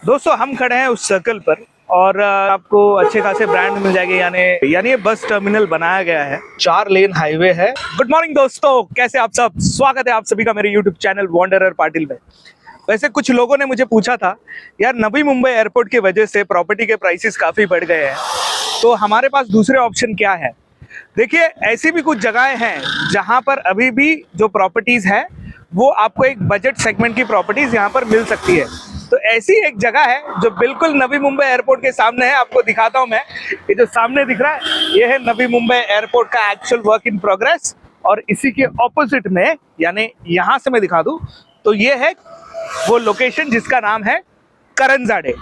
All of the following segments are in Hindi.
दोस्तों हम खड़े हैं उस सर्कल पर और आपको अच्छे खासे ब्रांड मिल जाएंगे। यानी ये बस टर्मिनल बनाया गया है, 4 लेन हाईवे है। गुड मॉर्निंग दोस्तों, कैसे आप सब? स्वागत है आप सभी का मेरे यूट्यूब चैनल वॉन्डरर पाटिल में। वैसे कुछ लोगों ने मुझे पूछा था यार, नवी मुंबई एयरपोर्ट की वजह से प्रॉपर्टी के प्राइसेस काफ़ी बढ़ गए हैं, तो हमारे पास दूसरे ऑप्शन क्या है। देखिए, ऐसी भी कुछ जगहें हैं जहां पर अभी भी जो प्रॉपर्टीज़ है वो आपको एक बजट सेगमेंट की प्रॉपर्टीज़ यहाँ पर मिल सकती है। तो ऐसी एक जगह है जो बिल्कुल नवी मुंबई एयरपोर्ट के सामने है। आपको दिखाता हूँ मैं। ये जो सामने दिख रहा है ये है नवी मुंबई एयरपोर्ट का एक्चुअल वर्क इन प्रोग्रेस, और इसी के ऑपोजिट में, यानी यहाँ से मैं दिखा दूँ तो ये है वो लोकेशन जिसका नाम है करंजाड़े।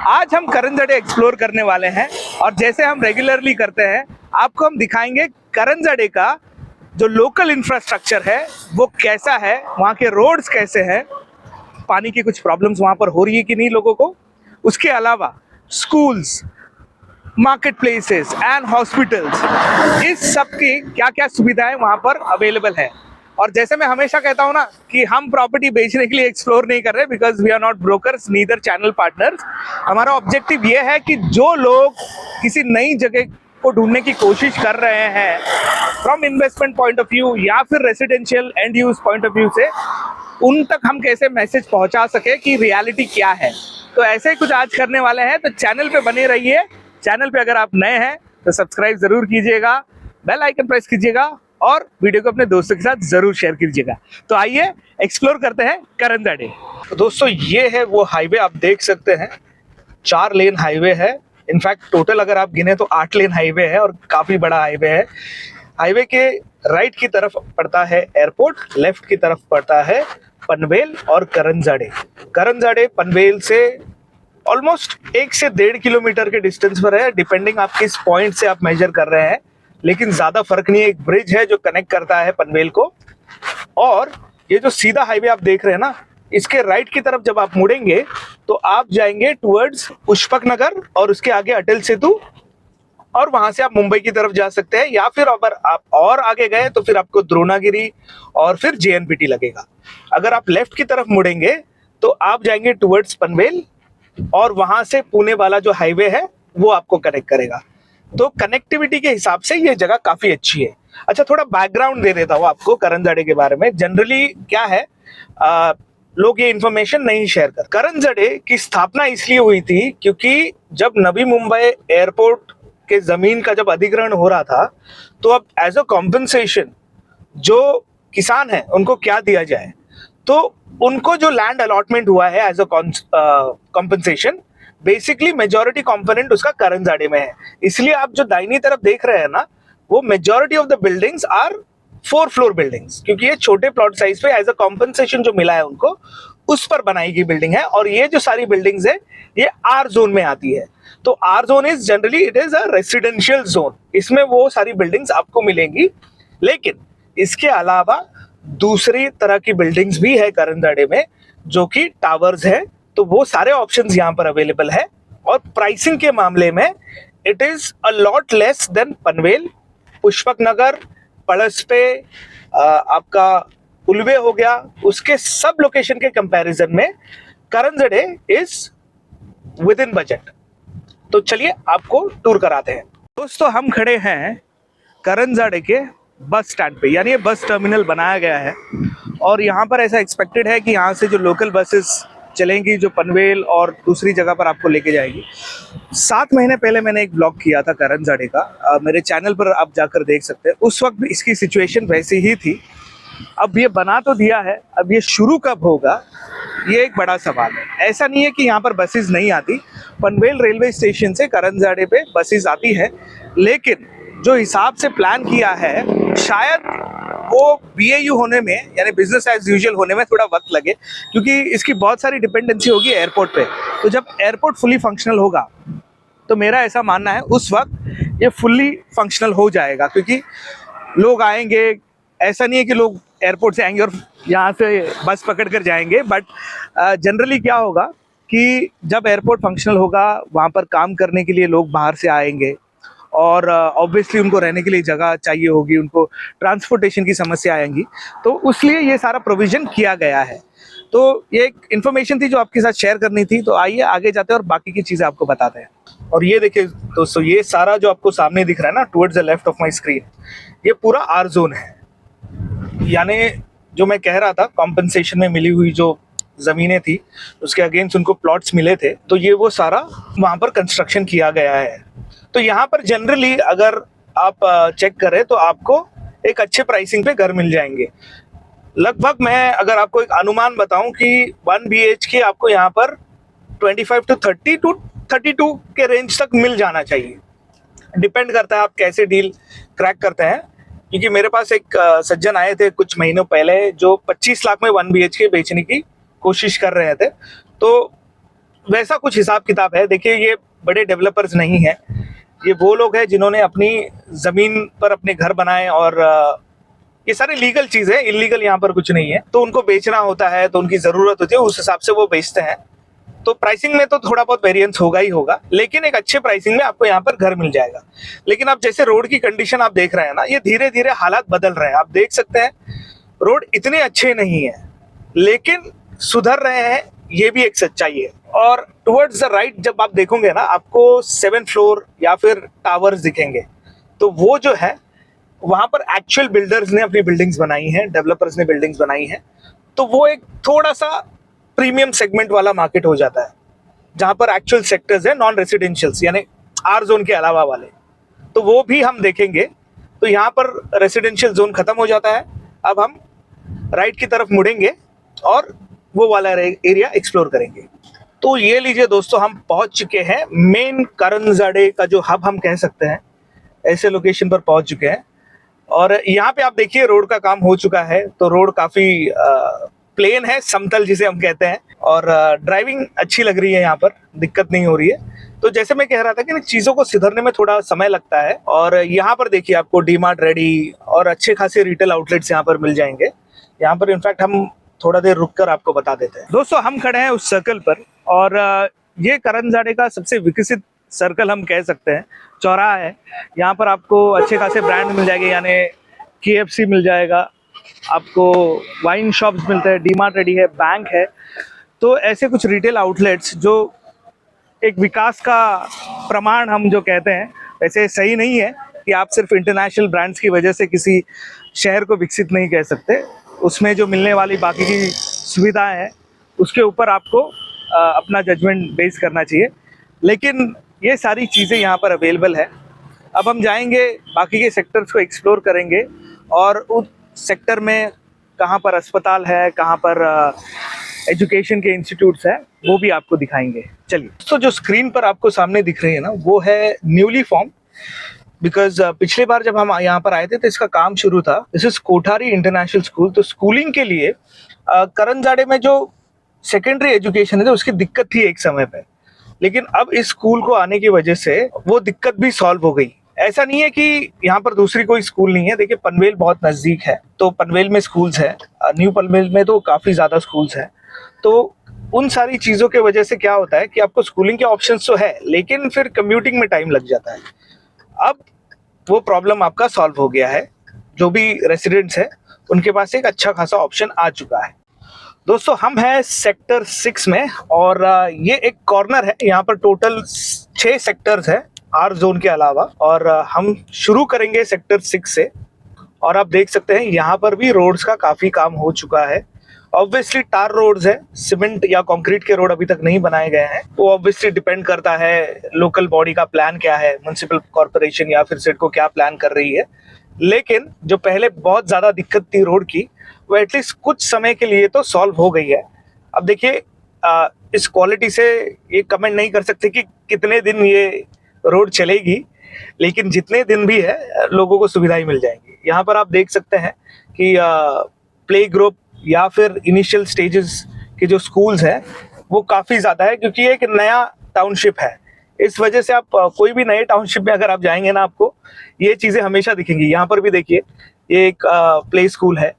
आज हम करंजाड़े एक्सप्लोर करने वाले हैं और जैसे हम रेगुलरली करते हैं आपको हम दिखाएंगे करंजाड़े का जो लोकल इंफ्रास्ट्रक्चर है वो कैसा है, वहाँ के रोड्स कैसे हैं, पानी की कुछ प्रॉब्लम्स वहाँ पर हो रही है कि नहीं लोगों को, उसके अलावा schools, market places and hospitals, इस सब की क्या क्या सुविधाएं वहाँ पर अवेलेबल है। और जैसे मैं हमेशा कहता हूँ ना कि हम प्रॉपर्टी बेचने के लिए एक्सप्लोर नहीं कर रहे, because we are not brokers neither channel partners. हमारा ऑब्जेक्टिव ये है कि जो लोग किसी नई जगह को ढूंढने की कोशिश कर रहे हैं from investment point of view या फिर residential and use point of view से, उन तक हम कैसे मैसेज पहुंचा सके कि रियलिटी क्या है। तो ऐसे ही कुछ आज करने वाले हैं, तो चैनल पे बने रहिए। चैनल पे अगर आप नए हैं तो सब्सक्राइब जरूर कीजिएगा, बेल आइकन प्रेस कीजिएगा और वीडियो को अपने दोस्तों के साथ जरूर शेयर कीजिएगा। तो आइए एक्सप्लोर करते हैं करंजाड़े। तो दोस्तों ये है वो हाईवे, आप देख सकते हैं 4 लेन हाईवे है। इनफैक्ट टोटल अगर आप गिने तो 8 लेन हाईवे है और काफी बड़ा हाईवे है। हाईवे के राइट की तरफ पड़ता है एयरपोर्ट, लेफ्ट की तरफ पड़ता है पनवेल और करंजाड़े। करंजाड़े पनवेल से ऑलमोस्ट 1 से 1.5 किलोमीटर के डिस्टेंस पर है, डिपेंडिंग आप किस पॉइंट से आप मेजर कर रहे हैं, लेकिन ज्यादा फर्क नहीं है। एक ब्रिज है जो कनेक्ट करता है पनवेल को। और ये जो सीधा हाईवे आप देख रहे हैं ना, इसके राइट की तरफ जब आप मुड़ेंगे तो आप जाएंगे टुवर्ड्स पुष्पक नगर और उसके आगे अटल सेतु, और वहां से आप मुंबई की तरफ जा सकते हैं। या फिर अगर आप और आगे गए तो फिर आपको द्रोणागिरी और फिर JNPT लगेगा। अगर आप लेफ्ट की तरफ मुड़ेंगे तो आप जाएंगे टुवर्ड्स पनवेल और वहां से पुणे वाला जो हाईवे है वो आपको कनेक्ट करेगा। तो कनेक्टिविटी के हिसाब से ये जगह काफी अच्छी है। अच्छा, थोड़ा बैकग्राउंड दे देता हूँ आपको करंजाड़े के बारे में। जनरली क्या है, लोग ये इंफॉर्मेशन नहीं शेयर कर। करंजाड़े की स्थापना इसलिए हुई थी क्योंकि जब नवी मुंबई एयरपोर्ट के जमीन का जब अधिग्रहण हो रहा था, तो अब एज अ कॉम्पनसेशन जो किसान है उनको क्या दिया जाए, तो उनको जो लैंड अलॉटमेंट हुआ है as a compensation, basically majority component उसका करंजाड़े में है। इसलिए आप जो दाहिनी तरफ देख रहे हैं ना, वो majority of the buildings are 4 floor buildings, क्योंकि ये छोटे प्लॉट साइज पे एज अ कॉम्पनसेशन जो मिला है उनको, उस पर बनाई गई बिल्डिंग है। और ये जो सारी बिल्डिंग्स है ये R जोन में आती है। तो R zone is generally it is a residential zone, इसमें वो सारी बिल्डिंग्स आपको मिलेंगी। लेकिन इसके अलावा दूसरी तरह की बिल्डिंग्स भी है करंजाड़े में जो कि टावर्स है। तो वो सारे ऑप्शंस यहाँ पर अवेलेबल है। और प्राइसिंग के मामले में it is a lot less than Panvel, Pushpak Nagar, पड़सपे, आपका उल्वे हो गया, उसके सब लोकेशन के कंपैरिजन में Karanjade is with in budget. तो चलिए आपको टूर कराते हैं। दोस्तों हम खड़े हैं करंजाड़े के बस स्टैंड पे, यानी ये बस टर्मिनल बनाया गया है और यहाँ पर ऐसा एक्सपेक्टेड है कि यहाँ से जो लोकल बसेस चलेंगी जो पनवेल और दूसरी जगह पर आपको लेके जाएगी। 7 महीने पहले मैंने एक ब्लॉग किया था करंजाड़े का, मेरे चैनल पर आप जाकर देख सकते हैं। उस वक्त भी इसकी सिचुएशन वैसी ही थी। अब ये बना तो दिया है, अब ये शुरू कब होगा ये एक बड़ा सवाल है। ऐसा नहीं है कि यहाँ पर बसेस नहीं आती, पनवेल रेलवे स्टेशन से करंजाड़े पे बसेस आती है, लेकिन जो हिसाब से प्लान किया है शायद वो BAU होने में, यानी बिजनेस एज यूजुअल होने में थोड़ा वक्त लगे, क्योंकि इसकी बहुत सारी डिपेंडेंसी होगी एयरपोर्ट पे। तो जब एयरपोर्ट फुली फंक्शनल होगा तो मेरा ऐसा मानना है उस वक्त ये फुली फंक्शनल हो जाएगा, क्योंकि लोग आएंगे। ऐसा नहीं है कि लोग एयरपोर्ट से आएंगे और यहाँ से बस पकड़ कर जाएंगे, बट जनरली क्या होगा कि जब एयरपोर्ट फंक्शनल होगा वहाँ पर काम करने के लिए लोग बाहर से आएंगे और ऑब्वियसली उनको रहने के लिए जगह चाहिए होगी, उनको ट्रांसपोर्टेशन की समस्या आएंगी। तो उसलिए ये सारा प्रोविज़न किया गया है। तो ये एक इन्फॉर्मेशन थी जो आपके साथ शेयर करनी थी। तो आइए आगे जाते हैं और बाकी की चीज़ें आपको बताते हैं। और ये देखिए दोस्तों, ये सारा जो आपको सामने दिख रहा है ना, towards the left of my screen, ये पूरा आर जोन है। यानी जो मैं कह रहा था, कॉम्पनसेशन में मिली हुई जो ज़मीनें थी उसके अगेंस्ट उनको प्लॉट्स मिले थे, तो ये वो सारा वहाँ पर कंस्ट्रक्शन किया गया है। तो यहाँ पर जनरली अगर आप चेक करें तो आपको एक अच्छे प्राइसिंग पे घर मिल जाएंगे। लगभग मैं अगर आपको एक अनुमान बताऊं कि 1 BHK आपको यहाँ पर 25 to 30 to 32 के रेंज तक मिल जाना चाहिए। डिपेंड करता है आप कैसे डील क्रैक करते हैं। क्योंकि मेरे पास एक सज्जन आए थे कुछ महीनों पहले जो 25 लाख में 1 BHK बेचने की कोशिश कर रहे थे। तो वैसा कुछ हिसाब किताब है। देखिए, ये बड़े डेवलपर्स नहीं है, ये वो लोग हैं जिन्होंने अपनी ज़मीन पर अपने घर बनाए और ये सारी लीगल चीज़ है, इलीगल यहाँ पर कुछ नहीं है। तो उनको बेचना होता है तो उनकी ज़रूरत होती है, उस हिसाब से वो बेचते हैं। तो प्राइसिंग में तो थोड़ा बहुत वेरिएंस होगा ही होगा, लेकिन एक अच्छे प्राइसिंग में आपको यहाँ पर घर मिल जाएगा। लेकिन अब जैसे रोड की कंडीशन आप देख रहे हैं ना, ये धीरे धीरे हालात बदल रहे हैं। आप देख सकते हैं रोड इतने अच्छे नहीं है, लेकिन सुधर रहे हैं, ये भी एक सच्चाई है। और टुवर्ड्स द राइट जब आप देखोगे ना, आपको 7th फ्लोर या फिर टावर्स दिखेंगे। तो वो जो है वहाँ पर एक्चुअल बिल्डर्स ने अपनी बिल्डिंग्स बनाई हैं, डेवलपर्स ने बिल्डिंग्स बनाई हैं। तो वो एक थोड़ा सा प्रीमियम सेगमेंट वाला मार्केट हो जाता है, जहाँ पर एक्चुअल सेक्टर्स है नॉन रेसिडेंशियल्स, यानी आर जोन के अलावा वाले, तो वो भी हम देखेंगे। तो यहाँ पर रेसिडेंशियल जोन खत्म हो जाता है। अब हम राइट की तरफ मुड़ेंगे और वो वाला एरिया एक्सप्लोर करेंगे। तो ये लीजिए दोस्तों, हम पहुंच चुके हैं मेन करंजाड़े का जो हब हम कह सकते हैं, ऐसे लोकेशन पर पहुंच चुके हैं। और यहाँ पे आप देखिए रोड का काम हो चुका है। तो रोड काफ़ी प्लेन है, समतल जिसे हम कहते हैं, और ड्राइविंग अच्छी लग रही है, यहाँ पर दिक्कत नहीं हो रही है। तो जैसे मैं कह रहा था कि चीज़ों को सुधरने में थोड़ा समय लगता है। और यहाँ पर देखिए आपको डीमार्ट रेडी और अच्छे खासे रिटेल आउटलेट्स यहाँ पर मिल जाएंगे। यहाँ पर इनफैक्ट हम थोड़ा देर रुककर आपको बता देते हैं। दोस्तों, हम खड़े हैं उस सर्कल पर, और ये करंजाड़े का सबसे विकसित सर्कल हम कह सकते हैं, चौराहा है। यहाँ पर आपको अच्छे खासे ब्रांड मिल जाएंगे, यानी KFC मिल जाएगा, आपको वाइन शॉप्स मिलते हैं, डीमार्ट रेडी है, बैंक है। तो ऐसे कुछ रिटेल आउटलेट्स जो एक विकास का प्रमाण हम जो कहते हैं, वैसे सही नहीं है कि आप सिर्फ इंटरनेशनल ब्रांड्स की वजह से किसी शहर को विकसित नहीं कह सकते। उसमें जो मिलने वाली बाकी की सुविधाएं हैं उसके ऊपर आपको अपना जजमेंट बेस करना चाहिए। लेकिन ये सारी चीज़ें यहाँ पर अवेलेबल है। अब हम जाएंगे, बाकी के सेक्टर्स को एक्सप्लोर करेंगे और उस सेक्टर में कहाँ पर अस्पताल है, कहाँ पर एजुकेशन के इंस्टीट्यूट्स हैं, वो भी आपको दिखाएंगे। चलिए। तो जो स्क्रीन पर आपको सामने दिख रही है ना, वो है न्यूली फॉर्म। बिकॉज पिछले बार जब हम यहाँ पर आए थे तो इसका काम शुरू था। This is Kothari international school. तो स्कूलिंग के लिए करंजाड़े में जो सेकेंडरी एजुकेशन है उसकी दिक्कत थी एक समय पे, लेकिन अब इस स्कूल को आने की वजह से वो दिक्कत भी सॉल्व हो गई। ऐसा नहीं है कि यहाँ पर दूसरी कोई स्कूल नहीं है। देखिए, पनवेल बहुत नज़दीक है, तो पनवेल में स्कूल्स है, न्यू पनवेल में तो काफ़ी ज़्यादा स्कूल्स हैं। तो उन सारी चीज़ों के वजह से क्या होता है कि आपको स्कूलिंग के ऑप्शंस तो है, लेकिन फिर कम्यूटिंग में टाइम लग जाता है। अब वो प्रॉब्लम आपका सॉल्व हो गया है। जो भी रेसिडेंट्स है उनके पास एक अच्छा खासा ऑप्शन आ चुका है। दोस्तों, हम हैं सेक्टर 6 में, और ये एक कॉर्नर है। यहाँ पर टोटल 6 सेक्टर्स है आर जोन के अलावा, और हम शुरू करेंगे सेक्टर 6 से। और आप देख सकते हैं यहाँ पर भी रोड्स का काफ़ी काम हो चुका है। ऑब्वियसली टार रोड्स है, सीमेंट या कंक्रीट के रोड अभी तक नहीं बनाए गए हैं। वो ऑब्वियसली डिपेंड करता है लोकल बॉडी का प्लान क्या है, म्युनिसिपल कॉर्पोरेशन या फिर सिडको क्या प्लान कर रही है। लेकिन जो पहले बहुत ज़्यादा दिक्कत थी रोड की, वो एटलीस्ट कुछ समय के लिए तो सॉल्व हो गई है। अब देखिए, इस क्वालिटी से ये कमेंट नहीं कर सकते कि कितने दिन ये रोड चलेगी, लेकिन जितने दिन भी है लोगों को सुविधाएं मिल जाएंगी। यहाँ पर आप देख सकते हैं कि प्ले ग्रुप या फिर इनिशियल स्टेजेस के जो स्कूल्स हैं वो काफ़ी ज़्यादा है, क्योंकि एक नया टाउनशिप है। इस वजह से आप कोई भी नए टाउनशिप में अगर आप जाएंगे ना, आपको ये चीज़ें हमेशा दिखेंगी। यहाँ पर भी देखिए, ये एक प्ले स्कूल है।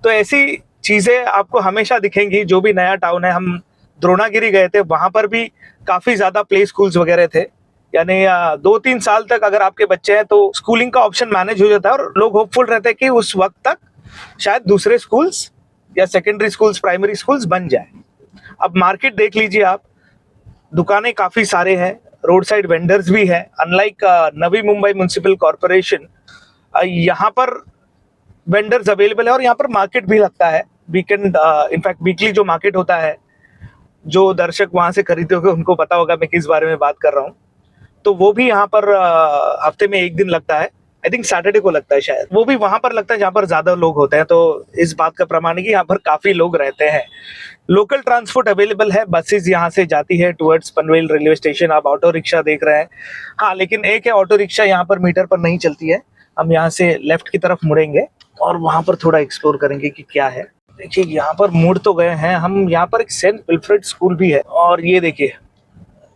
तो ऐसी चीज़ें आपको हमेशा दिखेंगी। जो भी नया टाउन है, हम द्रोणागिरी गए थे, वहाँ पर भी काफ़ी ज़्यादा प्ले स्कूल्स वगैरह थे। यानी 2-3 साल तक अगर आपके बच्चे हैं तो स्कूलिंग का ऑप्शन मैनेज हो जाता है, और लोग होपफुल रहते हैं कि उस वक्त तक शायद दूसरे स्कूल्स या सेकेंडरी स्कूल्स, प्राइमरी स्कूल्स बन जाए। अब मार्केट देख लीजिए आप, दुकानें काफ़ी सारे हैं, रोड साइड वेंडर्स भी हैं। Unlike Navi Mumbai municipal corporation, यहाँ पर वेंडर्स अवेलेबल है और यहाँ पर मार्केट भी लगता है वीकेंड, इनफैक्ट वीकली जो मार्केट होता है। जो दर्शक वहाँ से खरीदते होंगे उनको पता होगा मैं किस बारे में बात कर रहा हूँ। तो वो भी यहाँ पर हफ्ते में एक दिन लगता है, आई थिंक सैटरडे को लगता है शायद। वो भी वहाँ पर लगता है जहाँ पर ज़्यादा लोग होते हैं, तो इस बात का प्रमाण है कि यहाँ पर काफ़ी लोग रहते हैं। लोकल ट्रांसपोर्ट अवेलेबल है, बसेस यहाँ से जाती है टुवर्ड्स पनवेल रेलवे स्टेशन। आप ऑटो रिक्शा देख रहे हैं, हाँ, लेकिन एक है ऑटो रिक्शा यहाँ पर मीटर पर नहीं चलती है। हम यहाँ से लेफ्ट की तरफ मुड़ेंगे और वहाँ पर थोड़ा एक्सप्लोर करेंगे कि क्या है। देखिए यहाँ पर मुड़ तो गए हैं हम, यहाँ पर एक सेंट विल्फ्रेड स्कूल भी है और ये देखिए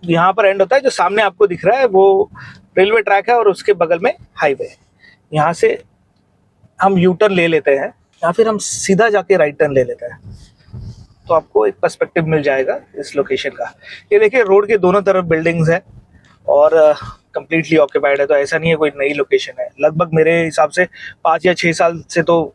यहाँ पर एंड होता है। जो सामने आपको दिख रहा है वो रेलवे ट्रैक है और उसके बगल में हाईवे। यहाँ से हम यू टर्न ले लेते हैं या फिर हम सीधा जाके राइट टर्न ले लेते हैं, तो आपको एक पर्सपेक्टिव मिल जाएगा इस लोकेशन का। ये देखिए रोड के दोनों तरफ बिल्डिंग्स है और कंप्लीटली ऑक्यूपाइड है, तो ऐसा नहीं है कोई नई लोकेशन है। लगभग मेरे हिसाब से 5 या 6 साल से तो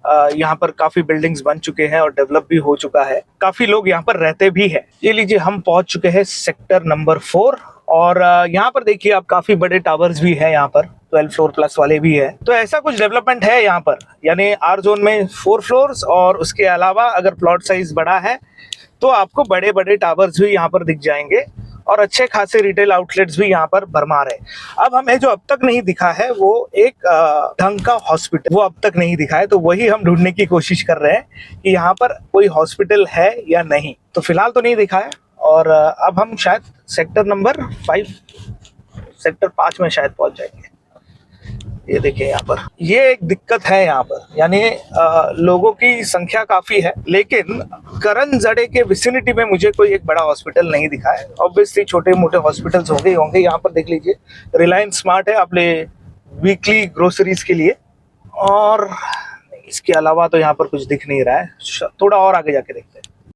यहाँ पर काफी बिल्डिंग्स बन चुके हैं और डेवलप भी हो चुका है। काफी लोग यहाँ पर रहते भी हैं। ये लीजिए हम पहुंच चुके हैं सेक्टर नंबर 4 और यहाँ पर देखिए आप काफी बड़े टावर्स भी हैं, यहाँ पर 12 फ्लोर प्लस वाले भी है। तो ऐसा कुछ डेवलपमेंट है यहाँ पर, यानी आर जोन में 4 फ्लोर्स और उसके अलावा अगर प्लॉट साइज बड़ा है तो आपको बड़े बड़े टावर्स भी यहाँ पर दिख जाएंगे और अच्छे खासे रिटेल आउटलेट्स भी यहाँ पर भरमार है। अब हमें जो अब तक नहीं दिखा है वो एक ढंग का हॉस्पिटल, वो अब तक नहीं दिखा है, तो वही हम ढूंढने की कोशिश कर रहे हैं कि यहाँ पर कोई हॉस्पिटल है या नहीं। तो फिलहाल तो नहीं दिखा है और अब हम शायद सेक्टर नंबर 5, सेक्टर 5 में शायद पहुंच जाएंगे। ये देखिए यहाँ पर ये एक दिक्कत है यहाँ पर, यानी लोगों की संख्या काफी है, लेकिन करंजड़े के विसिनिटी में मुझे कोई एक बड़ा हॉस्पिटल नहीं दिखा है। ऑब्वियसली छोटे मोटे हॉस्पिटल्स होंगे। यहाँ पर देख लीजिए रिलायंस स्मार्ट है अपने वीकली ग्रोसरीज के लिए, और इसके अलावा तो यहाँ पर कुछ दिख नहीं रहा है। थोड़ा और आगे जाके देखते हैं।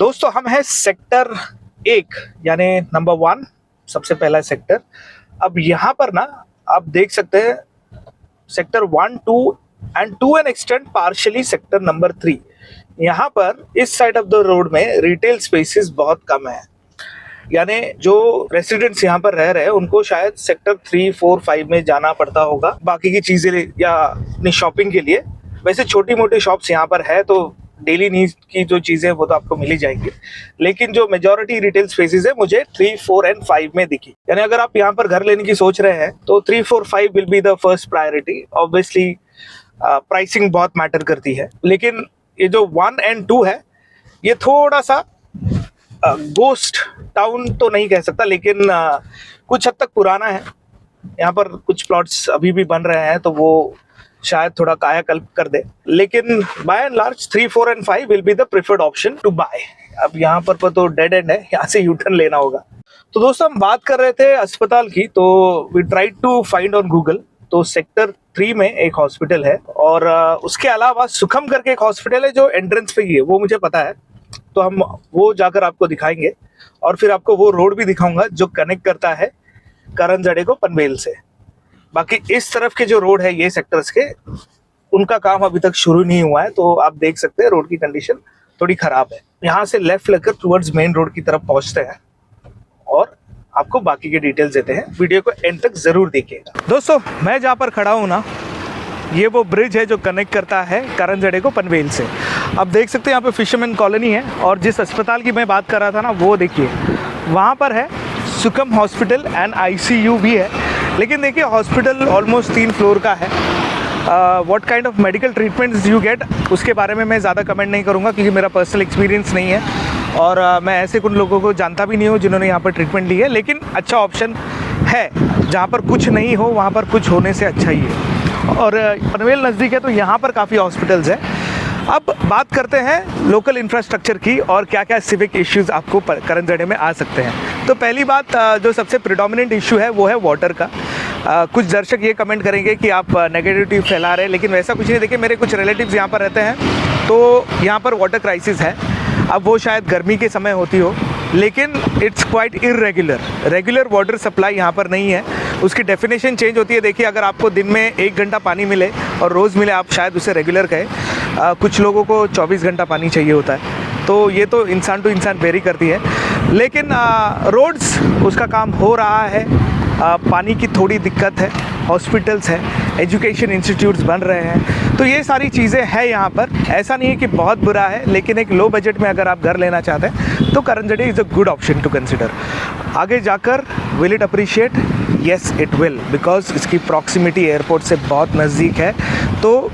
दोस्तों हम हैं सेक्टर 1 यानी नंबर 1, सबसे पहला सेक्टर। अब यहाँ पर ना आप देख सकते हैं sector 1, 2 and to an extent partially sector number 3। यहाँ पर इस साइड ऑफ द रोड में रिटेल स्पेसेस बहुत कम है, यानी जो रेसिडेंट्स यहाँ पर रह रहे हैं उनको शायद सेक्टर 3, 4, 5 में जाना पड़ता होगा बाकी की चीजें या अपनी शॉपिंग के लिए। वैसे छोटी मोटी शॉप्स यहाँ पर है तो डेली नीड की जो चीजें वो तो आपको मिल ही जाएंगी, लेकिन जो मेजॉरिटी रिटेल स्पेसेस है मुझे 3, 4 एंड 5 में दिखी। यानी अगर आप यहाँ पर घर लेने की सोच रहे हैं तो 3, 4, 5 will be the first priority. Obviously pricing बहुत मैटर करती है, लेकिन ये जो 1 एंड 2 है ये थोड़ा सा गोस्ट टाउन तो नहीं कह सकता, लेकिन कुछ हद तक पुराना है। यहाँ पर कुछ प्लॉट्स अभी भी बन रहे हैं तो वो शायद थोड़ा कायाकल्प कर दे, लेकिन by and large 3, 4 and 5 will be the preferred option to buy. अब यहाँ पर तो डेड एंड है, यहाँ से यू टर्न लेना होगा। तो दोस्तों हम बात कर रहे थे अस्पताल की, तो we tried to find on Google, तो सेक्टर 3 में एक हॉस्पिटल है और उसके अलावा सुखम करके एक हॉस्पिटल है जो एंट्रेंस पे ही है, वो मुझे पता है। तो हम वो जाकर आपको दिखाएंगे और फिर आपको वो रोड भी दिखाऊंगा जो कनेक्ट करता है करंजड़े को पनवेल से। बाकी इस तरफ के जो रोड है ये सेक्टर्स के, उनका काम अभी तक शुरू नहीं हुआ है, तो आप देख सकते हैं रोड की कंडीशन थोड़ी खराब है। यहाँ से लेफ्ट लेकर टुवर्ड्स मेन रोड की तरफ पहुंचते हैं और आपको बाकी के डिटेल्स देते हैं। वीडियो को एंड तक जरूर देखिएगा। दोस्तों मैं जहाँ पर खड़ा हूँ ना, ये वो ब्रिज है जो कनेक्ट करता है करंजड़े को पनवेल से। अब देख सकते हैं यहाँ पे फिशरमैन कॉलोनी है और जिस अस्पताल की मैं बात कर रहा था ना, वो देखिए वहाँ पर है सुखम हॉस्पिटल एंड ICU भी है। लेकिन देखिए हॉस्पिटल ऑलमोस्ट 3 फ्लोर का है। What kind of medical treatments you get उसके बारे में मैं ज़्यादा कमेंट नहीं करूँगा, क्योंकि मेरा पर्सनल एक्सपीरियंस नहीं है और मैं ऐसे कुछ लोगों को जानता भी नहीं हूँ जिन्होंने यहाँ पर ट्रीटमेंट ली है। लेकिन अच्छा ऑप्शन है, जहाँ पर कुछ नहीं हो वहाँ पर कुछ होने से अच्छा ही है। और पनवेल नज़दीक है तो यहाँ पर काफ़ी हॉस्पिटल्स हैं। अब बात करते हैं लोकल इंफ्रास्ट्रक्चर की और क्या क्या सिविक इश्यूज़ आपको करंजड़े में आ सकते हैं। तो पहली बात जो सबसे प्रिडोमिनेंट इशू है वो है वाटर का। कुछ दर्शक ये कमेंट करेंगे कि आप नेगेटिविटी फैला रहे हैं, लेकिन वैसा कुछ नहीं। देखिए मेरे कुछ रिलेटिव्स यहाँ पर रहते हैं, तो यहाँ पर वाटर क्राइसिस है। अब वो शायद गर्मी के समय होती हो, लेकिन it's quite irregular. Regular water supply यहाँ पर नहीं है, उसकी डेफिनेशन चेंज होती है। देखिए अगर आपको दिन में 1 घंटा पानी मिले और रोज़ मिले, आप शायद उसे रेगुलर कहें, कुछ लोगों को 24 घंटा पानी चाहिए होता है, तो ये तो इंसान टू इंसान वेरी करती है। लेकिन रोड्स उसका काम हो रहा है, पानी की थोड़ी दिक्कत है, हॉस्पिटल्स है, एजुकेशन इंस्टीट्यूट्स बन रहे हैं, तो ये सारी चीज़ें हैं यहाँ पर। ऐसा नहीं है कि बहुत बुरा है, लेकिन एक लो बजट में अगर आप घर लेना चाहते हैं तो Karanjade is a good option to consider. आगे जाकर will it appreciate? Yes it will, because इसकी प्रॉक्सिमिटी एयरपोर्ट से बहुत नज़दीक है। तो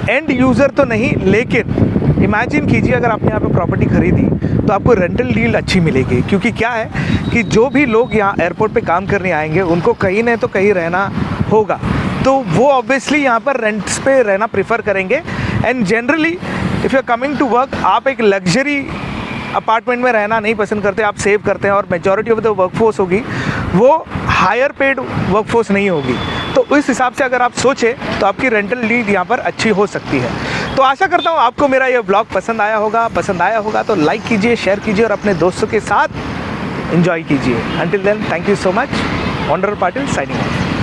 एंड यूज़र तो नहीं, लेकिन इमेजिन कीजिए अगर आपने यहाँ पे प्रॉपर्टी खरीदी तो आपको रेंटल डील अच्छी मिलेगी, क्योंकि क्या है कि जो भी लोग यहाँ एयरपोर्ट पे काम करने आएंगे उनको कहीं न तो कहीं रहना होगा, तो वो ऑब्वियसली यहाँ पर रेंट्स पे रहना प्रेफर करेंगे। And generally if you are coming to work, आप एक लग्जरी अपार्टमेंट में रहना नहीं पसंद करते, आप सेव करते हैं, और मेजॉरिटी ऑफ द वर्कफोर्स होगी वो हायर पेड वर्कफोर्स नहीं होगी। तो इस हिसाब से अगर आप सोचें तो आपकी रेंटल डील यहाँ पर अच्छी हो सकती है। तो आशा करता हूँ आपको मेरा ये ब्लॉग पसंद आया होगा तो लाइक कीजिए, शेयर कीजिए और अपने दोस्तों के साथ एंजॉय कीजिए। Until then, thank you so much. वंडर पाटिल साइनिंग ऑफ।